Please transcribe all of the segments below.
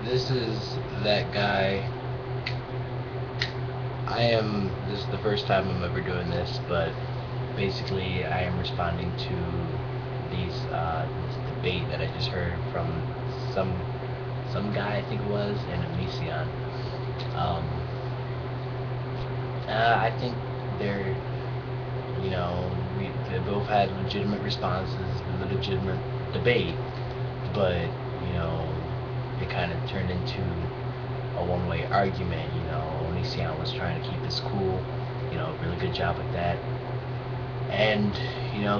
This is that guy. This is the first time I'm ever doing this, but basically I am responding to this debate that I just heard from some some guy, I think it was, and Onision. Um, I think they're, they both had legitimate responses, legitimate debate, but it kind of turned into a one-way argument. Onision was trying to keep his cool, really good job with that. And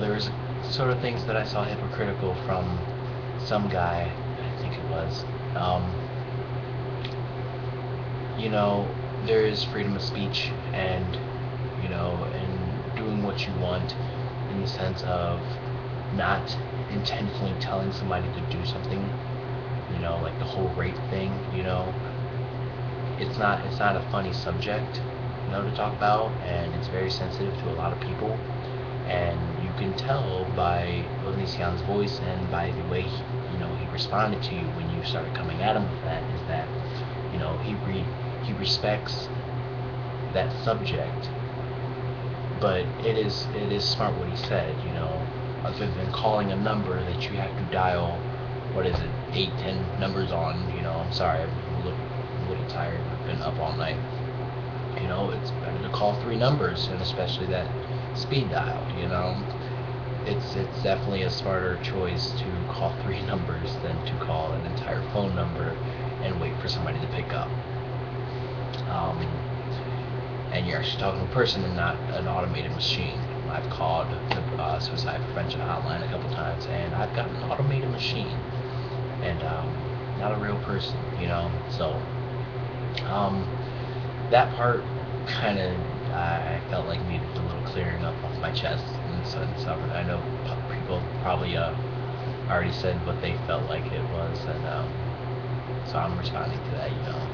there was sort of things that I saw hypocritical from Someguy, I think it was. You know, there is freedom of speech, and doing what you want, in the sense of not intentionally telling somebody to do something. Like the whole rape thing. It's not a funny subject, to talk about, and it's very sensitive to a lot of people. And you can tell by Onision's voice and by the way he responded to you when you started coming at him with that, is that he respects that subject, but it is smart what he said. Other than calling a number that you have to dial, what is it, 8, 10 numbers on. I'm sorry, I'm a little tired. I've been up all night. It's better to call 3 numbers, and especially that speed dial. It's definitely a smarter choice to call 3 numbers than to call an entire phone number and wait for somebody to pick up. And you're actually talking to a person and not an automated machine. I've called the suicide prevention hotline a couple times, and I've got an automated machine, and not a real person. So that part kind of, I felt like needed a little clearing up off my chest. And so I know people probably already said what they felt like it was, and so I'm responding to that.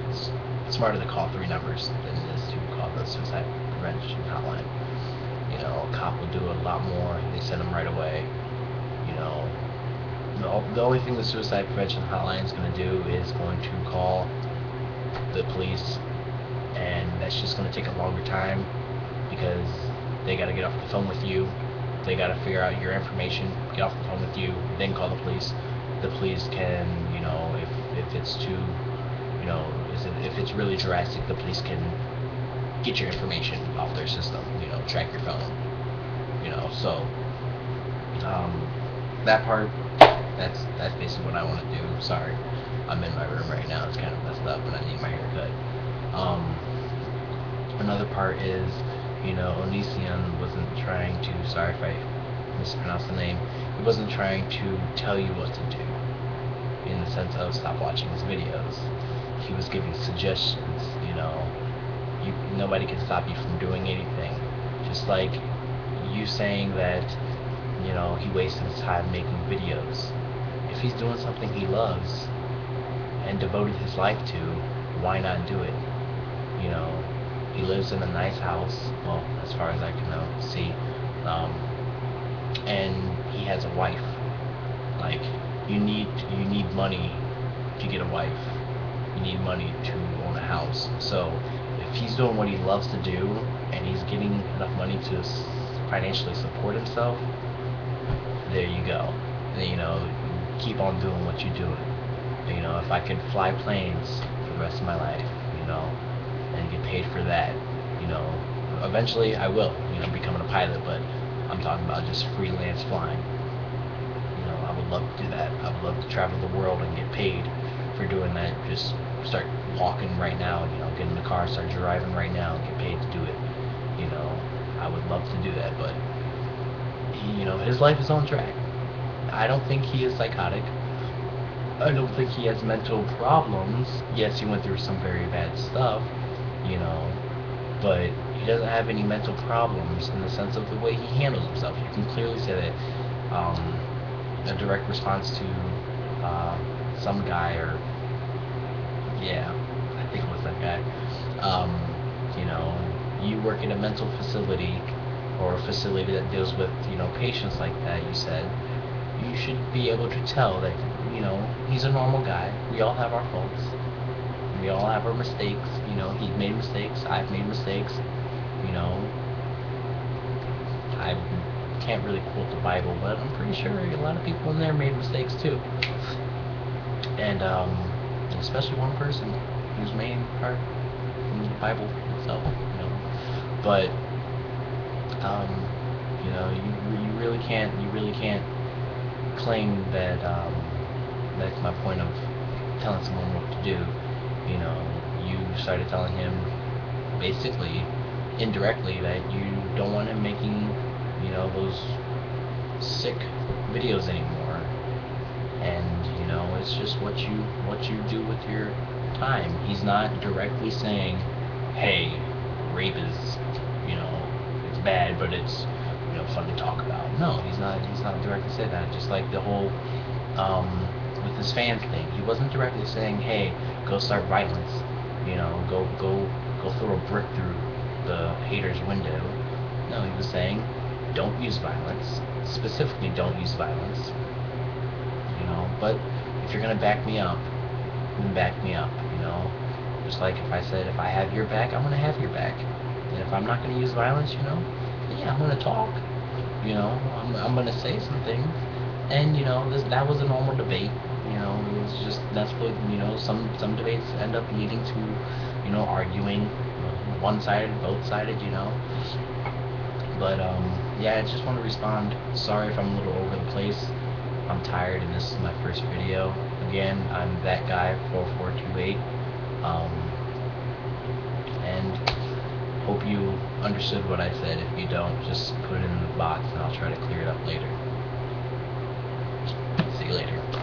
It's smarter to call 3 numbers than it is to call the suicide prevention hotline. A cop will do a lot more. They send them right away. The only thing the suicide prevention hotline is going to do is going to call the police, and that's just going to take a longer time because they got to get off the phone with you. They got to figure out your information, get off the phone with you, then call the police. The police can, if it's too, if it's really drastic, the police can get your information off their system, track your phone, so that part, that's basically what I want to do. Sorry, I'm in my room right now. It's kind of messed up, and I need my haircut. Another part is, Onision wasn't trying to, sorry if I mispronounced the name, he wasn't trying to tell you what to do, in the sense of stop watching his videos. He was giving suggestions. Nobody can stop you from doing anything. Just like you saying that, he wasted his time making videos. If he's doing something he loves and devoted his life to, why not do it? He lives in a nice house, well, as far as I can see, and he has a wife. Like, you need money to get a wife. You need money to own a house. So if he's doing what he loves to do and he's getting enough money to financially support himself, there you go. Keep on doing what you're doing. If I could fly planes for the rest of my life, and get paid for that, eventually I will, becoming a pilot, but I'm talking about just freelance flying. I would love to do that. I would love to travel the world and get paid for doing that. Just start walking right now, get in the car, start driving right now, and get paid to do it. I would love to do that, but his life is on track. I don't think he is psychotic. I don't think he has mental problems. Yes, he went through some very bad stuff, but he doesn't have any mental problems in the sense of the way he handles himself. You can clearly say that a direct response to Someguy, or yeah, I think it was that guy. You work in a mental facility or a facility that deals with patients like that. You said you should be able to tell that he's a normal guy. We all have our faults. we all have our mistakes. You know, he's made mistakes. I've made mistakes. You know, I can't really quote the Bible, but I'm pretty sure a lot of people in there made mistakes too. And especially one person whose main part was the Bible itself. You know, but you know, you really can't claim that that's my point of telling someone what to do. You know, you started telling him basically indirectly that you don't want him making, you know, those sick videos anymore. And you know, it's just what you do with your time. He's not directly saying, hey, rape is, you know, it's bad, but it's, you know, fun to talk about. No, he's not directly saying that. Just like the whole with his fans thing, he wasn't directly saying, hey, go start violence, you know, go throw a brick through the hater's window. No, he was saying, don't use violence, specifically don't use violence, you know. But if you're gonna back me up, then back me up, you know. Just like if I said, if I have your back, I'm gonna have your back. And if I'm not gonna use violence, you know, yeah, I'm gonna talk, you know, I'm gonna say some things. And you know, that was a normal debate. You know, it was just, that's what, you know, some debates end up leading to, you know, arguing, one-sided, both-sided, you know. But yeah, I just want to respond. Sorry if I'm a little over the place. I'm tired, and this is my first video. Again, I'm that guy 4428. And hope you understood what I said. If you don't, just put it in the box, and I'll try to clear it up later. See you later.